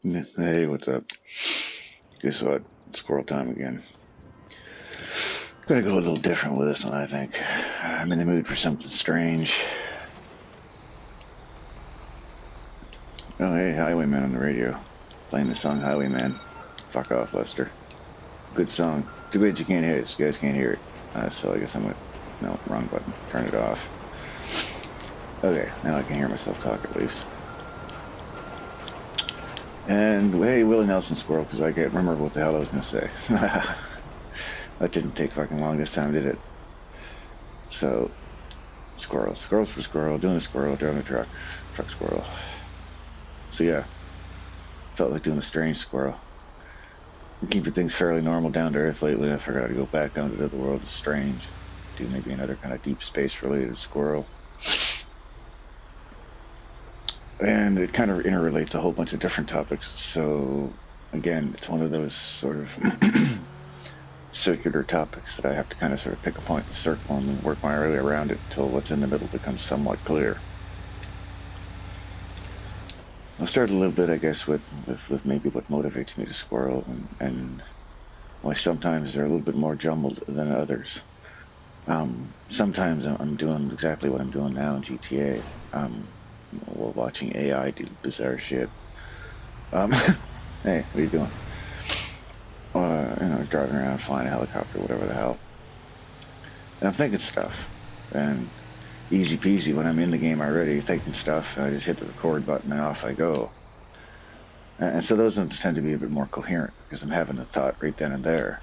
Hey, what's up? Guess what? Squirrel time again. Gotta go a little different with this one, I think. I'm in the mood for something strange. Oh, hey, Highwayman on the radio. Playing the song Highwayman. Fuck off, Lester. Good song. Too bad you can't hear it. You guys can't hear it. So I guess I'm gonna... No, wrong button. Turn it off. Okay, now I can hear myself talk at least. And, hey, Willie Nelson Squirrel, because I can't remember what the hell I was gonna say. That didn't take fucking long this time, did it? So, squirrel. Squirrels for squirrel, doing a squirrel, driving a truck. Truck squirrel. So yeah, felt like doing a strange squirrel. I'm keeping things fairly normal down to earth lately. I figured I'd go back down to the other world of strange. Do maybe another kind of deep space related squirrel. And it kind of interrelates a whole bunch of different topics. So again, it's one of those sort of circular topics that I have to kind of sort of pick a point in the circle and then work my way around it until what's in the middle becomes somewhat clear. I'll start a little bit, I guess, with maybe what motivates me to squirrel and why sometimes they're a little bit more jumbled than others. Sometimes I'm doing exactly what I'm doing now in GTA, while watching AI do bizarre shit. Hey, what are you doing? Driving around, flying a helicopter, whatever the hell. And I'm thinking stuff, and easy peasy when I'm in the game already, thinking stuff, I just hit the record button and off I go. And so those ones tend to be a bit more coherent because I'm having the thought right then and there.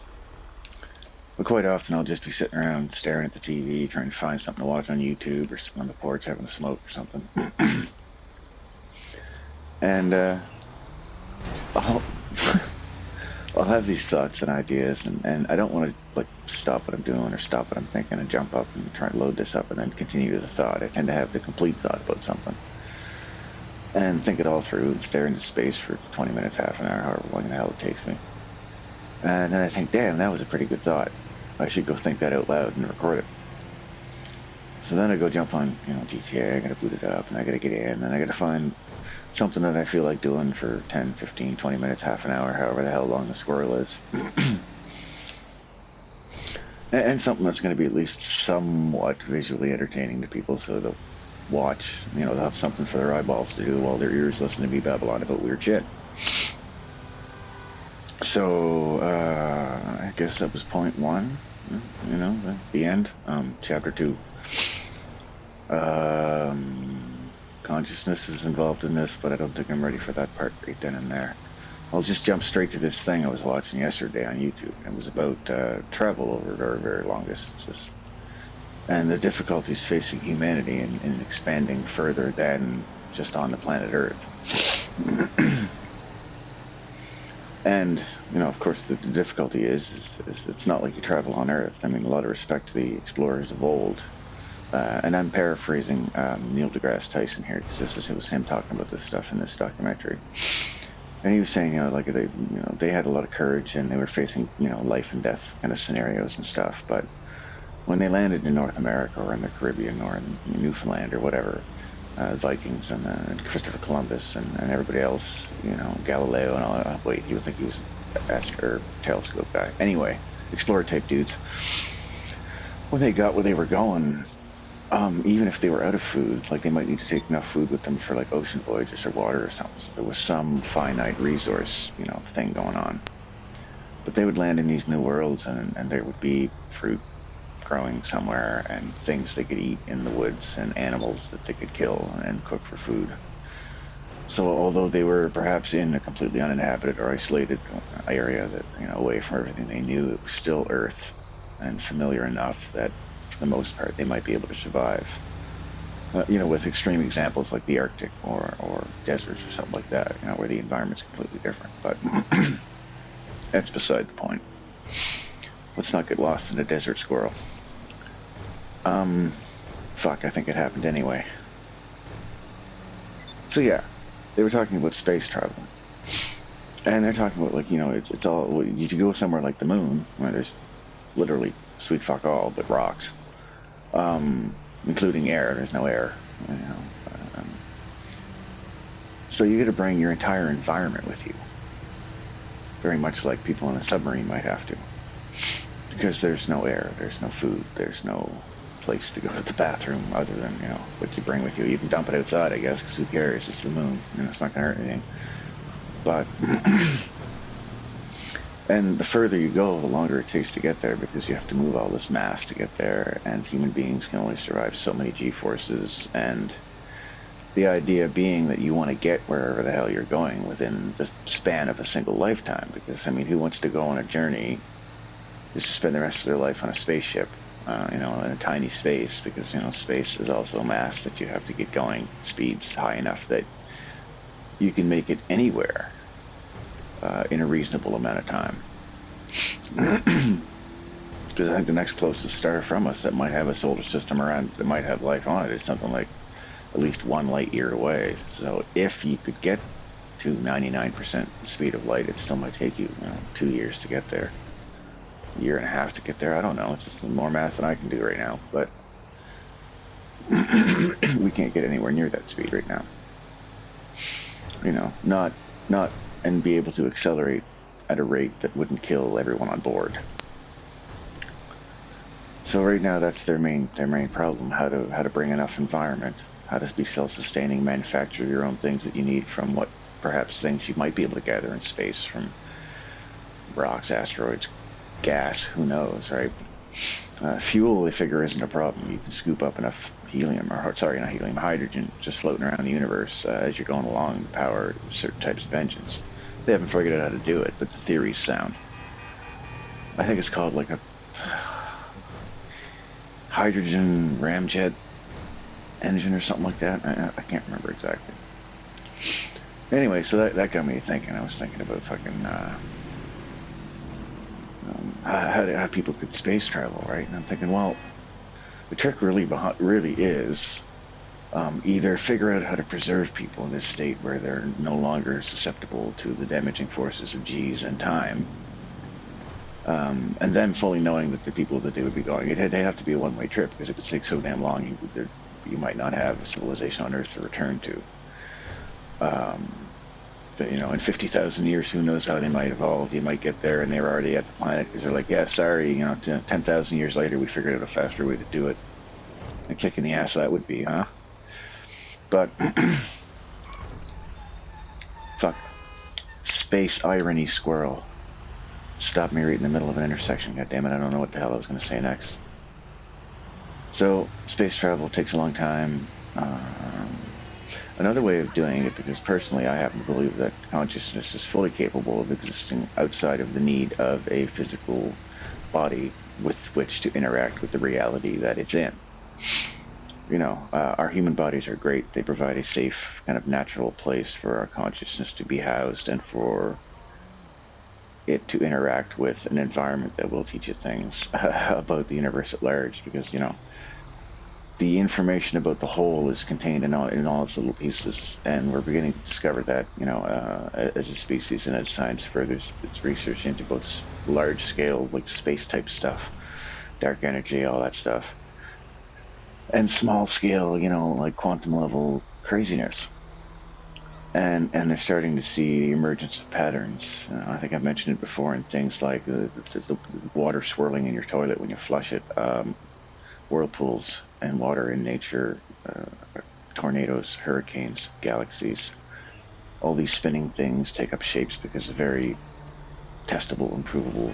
But quite often I'll just be sitting around staring at the TV, trying to find something to watch on YouTube or on the porch having a smoke or something. And I'll, I'll have these thoughts and ideas, and I don't want to like stop what I'm doing or stop what I'm thinking and jump up and try to load this up and then continue the thought. I tend to have the complete thought about something and think it all through and stare into space for 20 minutes, half an hour, however long the hell it takes me. And then I think, damn, that was a pretty good thought. I should go think that out loud and record it. So then I go jump on, GTA, I gotta boot it up, and I gotta get in, and I gotta find something that I feel like doing for 10, 15, 20 minutes, half an hour, however the hell long the squirrel is. And something that's gonna be at least somewhat visually entertaining to people so they'll watch, they'll have something for their eyeballs to do while their ears listen to me babble on about weird shit. So, I guess that was point one, the end. Chapter 2. Consciousness is involved in this, but I don't think I'm ready for that part right then and there. I'll just jump straight to this thing I was watching yesterday on YouTube. It was about travel over very, very long distances and the difficulties facing humanity in expanding further than just on the planet Earth. And, of course, the difficulty is it's not like you travel on Earth. I mean, a lot of respect to the explorers of old. And I'm paraphrasing Neil deGrasse Tyson here, because it was him talking about this stuff in this documentary. And he was saying, they had a lot of courage and they were facing, life and death kind of scenarios and stuff. But when they landed in North America or in the Caribbean or in Newfoundland or whatever, Vikings and Christopher Columbus and everybody else, Galileo and all that. Wait, you would think he was an telescope guy. Anyway, explorer type dudes. When they got where they were going, even if they were out of food, like they might need to take enough food with them for like ocean voyages or water or something. So there was some finite resource, thing going on. But they would land in these new worlds and there would be fruit growing somewhere and things they could eat in the woods and animals that they could kill and cook for food. So although they were perhaps in a completely uninhabited or isolated area that, away from everything they knew, it was still Earth and familiar enough that for the most part they might be able to survive. With extreme examples like the Arctic or deserts or something like that, where the environment's completely different. But that's beside the point. Let's not get lost in a desert squirrel. Fuck, I think it happened anyway. So yeah, they were talking about space travel. And they're talking about, like, it's all, you go somewhere like the moon, where there's literally sweet fuck all but rocks. Including air, there's no air, So you got to bring your entire environment with you. Very much like people in a submarine might have to. Because there's no air, there's no food, there's no place to go to the bathroom other than, what you bring with you. You can dump it outside, I guess, because who cares? It's the moon. It's not going to hurt anything. But, and the further you go, the longer it takes to get there, because you have to move all this mass to get there, and human beings can only survive so many G-forces, and the idea being that you want to get wherever the hell you're going within the span of a single lifetime, because, who wants to go on a journey just to spend the rest of their life on a spaceship, in a tiny space, because, space is also mass that you have to get going, speeds high enough that you can make it anywhere in a reasonable amount of time. Because I think the next closest star from us that might have a solar system around, that might have life on it, is something like at least 1 light year away. So if you could get to 99% the speed of light, it still might take you, 2 years to get there. A year and a half to get there. I don't know. It's just more math than I can do right now. But we can't get anywhere near that speed right now. Not and be able to accelerate at a rate that wouldn't kill everyone on board. So right now that's their main problem: how to bring enough environment, how to be self-sustaining, manufacture your own things that you need from what perhaps things you might be able to gather in space from rocks, asteroids, gas, who knows, right? Fuel, they figure, isn't a problem. You can scoop up enough hydrogen just floating around the universe as you're going along to power certain types of engines. They haven't figured out how to do it, but the theory's sound. I think it's called like a hydrogen ramjet engine or something like that. I can't remember exactly. Anyway, so that got me thinking. I was thinking about fucking how people could space travel, right? And I'm thinking, well, the trick really is either figure out how to preserve people in this state where they're no longer susceptible to the damaging forces of G's and time, and then fully knowing that the people that they would be going, they'd have to be a one-way trip, because if it takes so damn long, you might not have a civilization on Earth to return to. But, in 50,000 years, who knows how they might evolve. You might get there and they're already at the planet, because they're like, yeah, sorry, 10,000 years later, we figured out a faster way to do it. A kick in the ass that would be, huh? But, fuck. Space irony squirrel. Stop me right in the middle of an intersection, goddammit, I don't know what the hell I was going to say next. So, space travel takes a long time. Another way of doing it, because personally I happen to believe that consciousness is fully capable of existing outside of the need of a physical body with which to interact with the reality that it's in. Our human bodies are great. They provide a safe, kind of natural place for our consciousness to be housed, and for it to interact with an environment that will teach it things about the universe at large, because, the information about the whole is contained in all its little pieces, and we're beginning to discover that, as a species, and as science furthers its research into both large-scale, like space-type stuff, dark energy, all that stuff, and small-scale, like quantum-level craziness. And they're starting to see the emergence of patterns. I think I've mentioned it before in things like the water swirling in your toilet when you flush it, whirlpools and water in nature, tornadoes, hurricanes, galaxies. All these spinning things take up shapes because of very testable and provable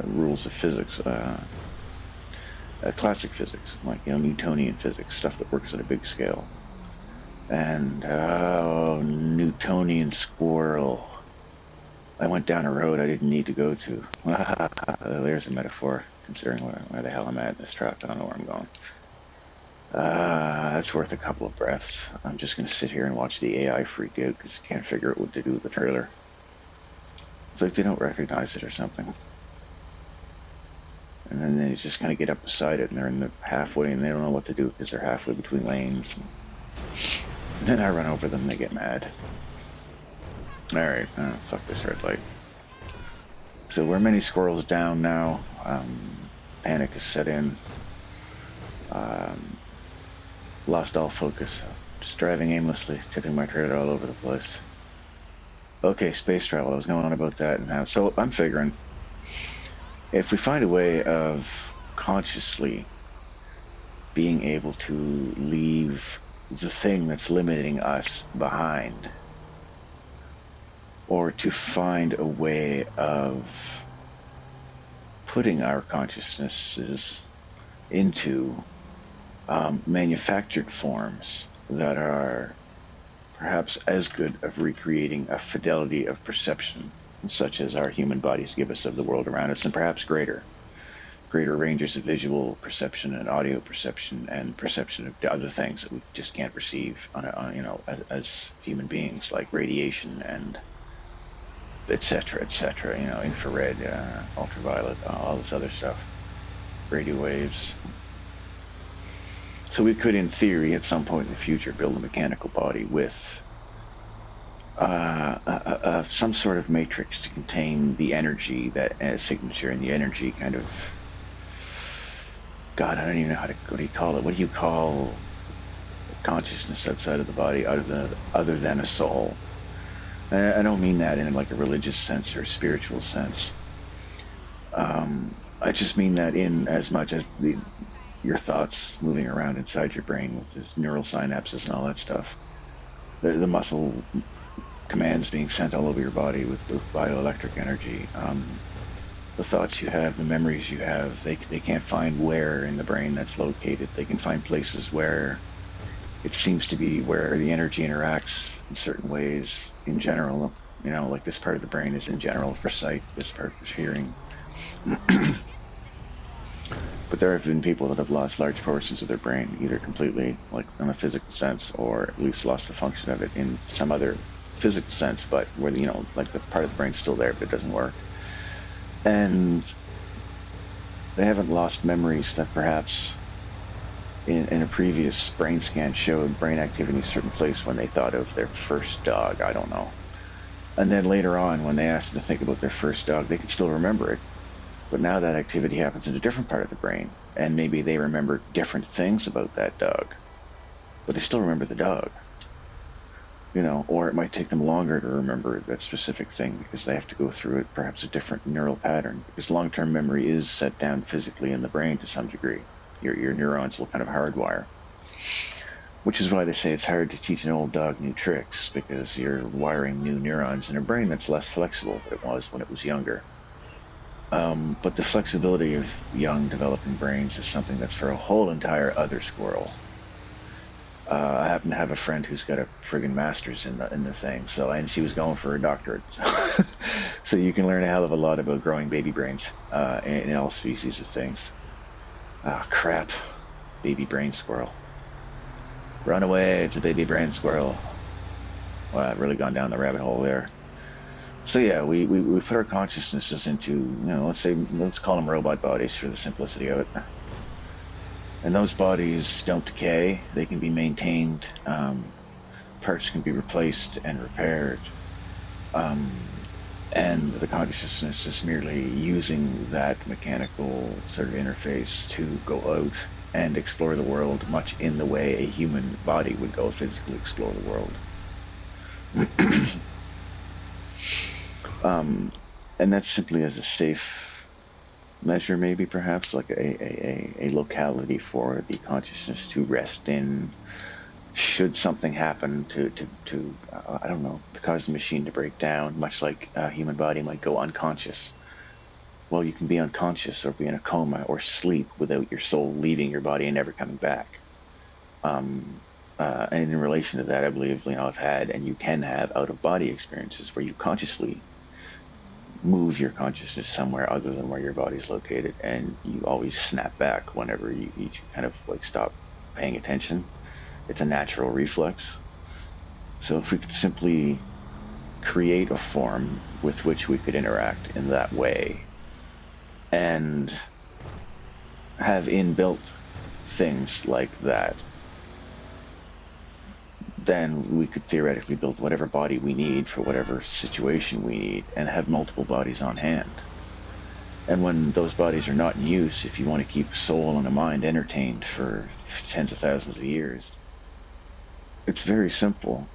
rules of physics, classic physics, like Newtonian physics, stuff that works at a big scale. And Newtonian squirrel. I went down a road I didn't need to go to. There's a metaphor, considering where the hell I'm at in this truck. I don't know where I'm going. That's worth a couple of breaths. I'm just going to sit here and watch the AI freak out, because I can't figure out what to do with the trailer. It's like they don't recognize it or something. And then they just kind of get up beside it, and they're in the halfway, and they don't know what to do, because they're halfway between lanes. And then I run over them, and they get mad. Alright, fuck this red light. So we're many squirrels down now. Panic has set in. Lost all focus. Just driving aimlessly, tipping my trailer all over the place. Okay, space travel. I was going on about that now. So I'm figuring if we find a way of consciously being able to leave the thing that's limiting us behind, or to find a way of putting our consciousnesses into manufactured forms that are perhaps as good of recreating a fidelity of perception, such as our human bodies give us of the world around us, and perhaps greater ranges of visual perception and audio perception and perception of other things that we just can't perceive as human beings, like radiation and etc., infrared, ultraviolet, all this other stuff, radio waves. So we could, in theory, at some point in the future, build a mechanical body with some sort of matrix to contain the energy, that signature, and the energy kind of, God, I don't even know what do you call it? What do you call consciousness outside of the body, other than a soul? I don't mean that in like a religious sense or a spiritual sense. I just mean that in as much as your thoughts moving around inside your brain with this neural synapses and all that stuff. The muscle commands being sent all over your body with bioelectric energy. The thoughts you have, the memories you have, they can't find where in the brain that's located. They can find places where it seems to be where the energy interacts in certain ways in general. Like this part of the brain is in general for sight, this part is hearing. But there have been people that have lost large portions of their brain, either completely, like in a physical sense, or at least lost the function of it in some other physical sense, but where, like the part of the brain's still there, but it doesn't work. And they haven't lost memories that perhaps in a previous brain scan showed brain activity in a certain place when they thought of their first dog, I don't know. And then later on, when they asked them to think about their first dog, they could still remember it. But now that activity happens in a different part of the brain, and maybe they remember different things about that dog, but they still remember the dog. Or it might take them longer to remember that specific thing because they have to go through it, perhaps a different neural pattern, because long-term memory is set down physically in the brain to some degree. Your neurons will kind of hardwire, which is why they say it's hard to teach an old dog new tricks, because you're wiring new neurons in a brain that's less flexible than it was when it was younger. But the flexibility of young developing brains is something that's for a whole entire other squirrel. I happen to have a friend who's got a friggin' master's in the thing, and she was going for a doctorate. So you can learn a hell of a lot about growing baby brains in all species of things. Ah, crap. Baby brain squirrel. Run away, it's a baby brain squirrel. Well, I've really gone down the rabbit hole there. So yeah, we put our consciousnesses into, let's call them robot bodies for the simplicity of it. And those bodies don't decay. They can be maintained. Parts can be replaced and repaired. And the consciousness is merely using that mechanical sort of interface to go out and explore the world much in the way a human body would go physically explore the world. And that's simply as a safe measure, maybe perhaps like a locality for the consciousness to rest in should something happen to I don't know, cause the machine to break down, much like a human body might go unconscious. Well, you can be unconscious or be in a coma or sleep without your soul leaving your body and never coming back. And in relation to that, I believe, I've had, and you can have, out-of-body experiences where you consciously move your consciousness somewhere other than where your body's located, and you always snap back whenever you kind of like stop paying attention. It's a natural reflex. So if we could simply create a form with which we could interact in that way and have inbuilt things like that, then we could theoretically build whatever body we need for whatever situation we need and have multiple bodies on hand. And when those bodies are not in use, if you want to keep a soul and a mind entertained for tens of thousands of years, it's very simple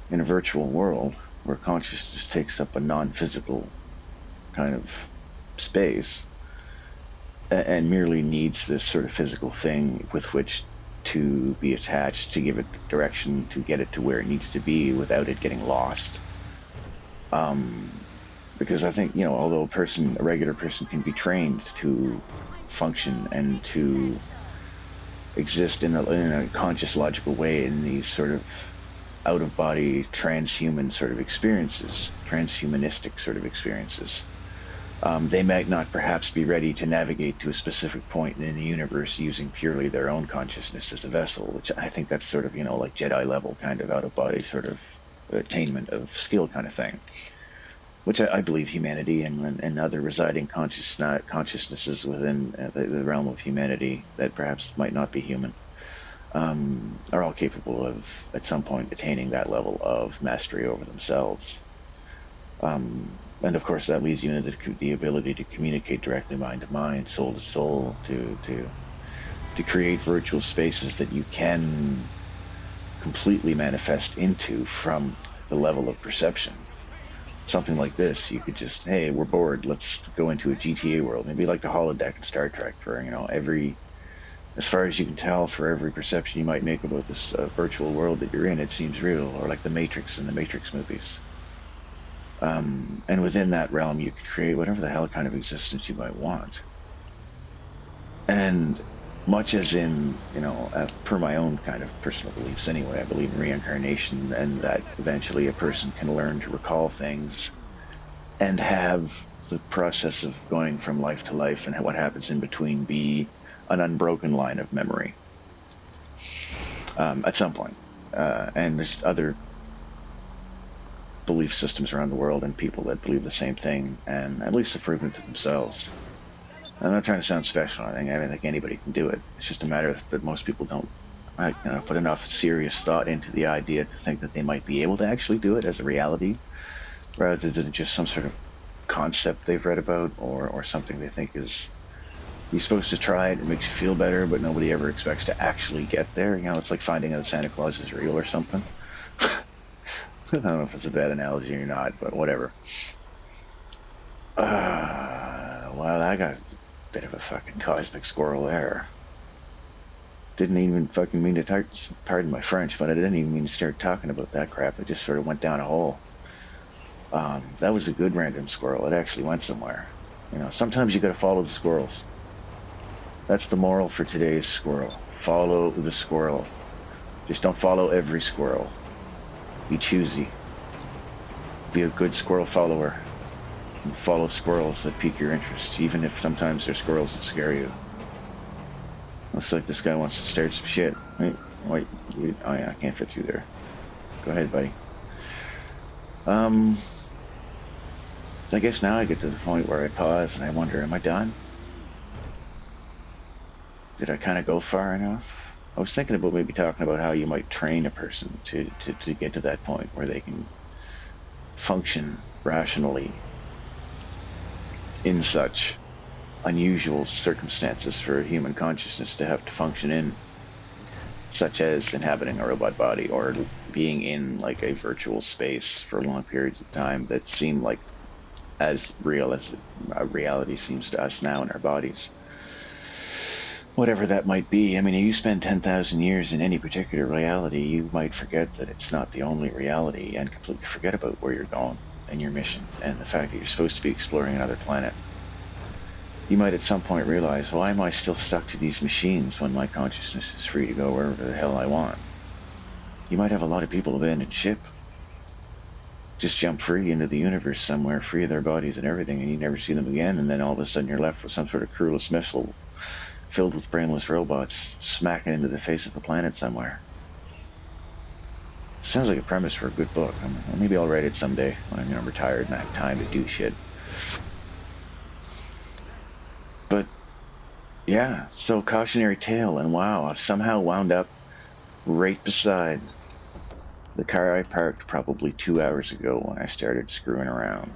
in a virtual world where consciousness takes up a non-physical kind of space and merely needs this sort of physical thing with which to be attached, to give it direction, to get it to where it needs to be without it getting lost. Because I think, although a regular person can be trained to function and to exist in a conscious, logical way in these sort of out-of-body, transhuman sort of experiences, transhumanistic sort of experiences, they might not perhaps be ready to navigate to a specific point in the universe using purely their own consciousness as a vessel, which I think that's sort of, like Jedi level kind of out-of-body sort of attainment of skill kind of thing, which I believe humanity and other residing consciousnesses within the realm of humanity that perhaps might not be human are all capable of, at some point, attaining that level of mastery over themselves. And of course, that leads you into the ability to communicate directly mind to mind, soul to soul, to create virtual spaces that you can completely manifest into from the level of perception. Something like this, you could just, hey, we're bored, let's go into a GTA world. Maybe like the holodeck in Star Trek, for as far as you can tell, for every perception you might make about this virtual world that you're in, it seems real, or like the Matrix in the Matrix movies. And within that realm, you could create whatever the hell kind of existence you might want. And much as in, per my own kind of personal beliefs anyway, I believe in reincarnation and that eventually a person can learn to recall things and have the process of going from life to life and what happens in between be an unbroken line of memory at some point. And there's other belief systems around the world and people that believe the same thing and at least have proven it to themselves. I'm not trying to sound special. I don't think anybody can do it. It's just a matter that most people don't put enough serious thought into the idea to think that they might be able to actually do it as a reality rather than just some sort of concept they've read about or something they think is you're supposed to try it makes you feel better, but nobody ever expects to actually get there. It's like finding out Santa Claus is real or something. I don't know if it's a bad analogy or not, but whatever. Well, I got a bit of a fucking cosmic squirrel there. Didn't even fucking mean to pardon my French, but I didn't even mean to start talking about that crap. It just sort of went down a hole. That was a good random squirrel. It actually went somewhere. Sometimes you gotta follow the squirrels. That's the moral for today's squirrel. Follow the squirrel. Just don't follow every squirrel. Be choosy. Be a good squirrel follower. And follow squirrels that pique your interest, even if sometimes they're squirrels that scare you. Looks like this guy wants to start some shit. Wait, oh yeah, I can't fit through there. Go ahead, buddy. I guess now I get to the point where I pause and I wonder, am I done? Did I kind of go far enough? I was thinking about maybe talking about how you might train a person to get to that point where they can function rationally in such unusual circumstances for human consciousness to have to function in, such as inhabiting a robot body or being in like a virtual space for long periods of time that seem like as real as reality seems to us now in our bodies. Whatever that might be. I mean, if you spend 10,000 years in any particular reality, you might forget that it's not the only reality and completely forget about where you're going and your mission and the fact that you're supposed to be exploring another planet. You might at some point realize, why am I still stuck to these machines when my consciousness is free to go wherever the hell I want? You might have a lot of people abandon ship. Just jump free into the universe somewhere, free of their bodies and everything, and you never see them again, and then all of a sudden you're left with some sort of crewless missile filled with brainless robots smacking into the face of the planet somewhere. Sounds like a premise for a good book. Maybe I'll write it someday when I'm retired and I have time to do shit. But yeah, so cautionary tale, and wow, I've somehow wound up right beside the car I parked probably 2 hours ago when I started screwing around.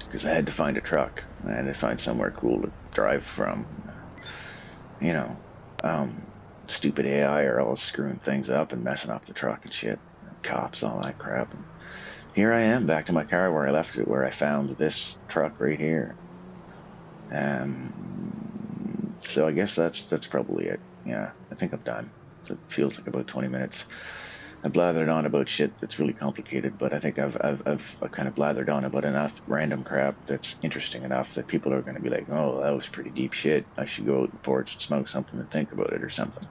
Because I had to find a truck. I had to find somewhere cool to drive from. stupid AI are all screwing things up and messing up the truck and shit. Cops, all that crap. And here I am, back to my car where I left it, where I found this truck right here. So I guess that's probably it. Yeah, I think I'm done. So it feels like about 20 minutes. I blathered on about shit that's really complicated, but I think I've kind of blathered on about enough random crap that's interesting enough that people are going to be like, oh, that was pretty deep shit. I should go out in the porch and smoke something and think about it or something,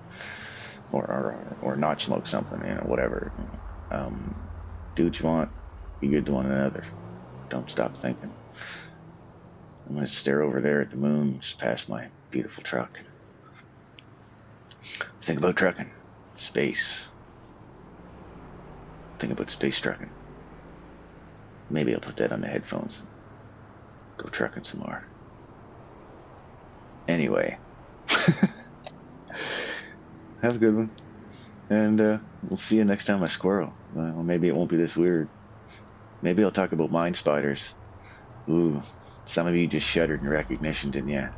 or not smoke something, whatever. Do what you want. Be good to one another. Don't stop thinking. I'm going to stare over there at the moon, just past my beautiful truck. Think about trucking. Space. Think about space trucking. Maybe I'll put that on the headphones. Go trucking some more. Anyway. Have a good one. And we'll see you next time I squirrel. Well, maybe it won't be this weird. Maybe I'll talk about mind spiders. Ooh, some of you just shuddered in recognition, didn't you?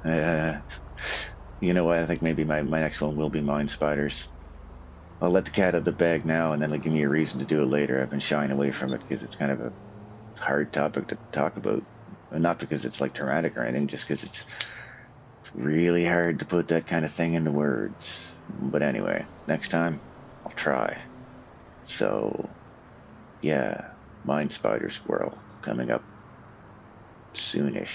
You know what? I think maybe my next one will be mind spiders. I'll let the cat out of the bag now, and then they'll give me a reason to do it later. I've been shying away from it because it's kind of a hard topic to talk about. Not because it's like traumatic or anything, just because it's really hard to put that kind of thing into words. But anyway, next time, I'll try. So, yeah, mind spider squirrel coming up soonish.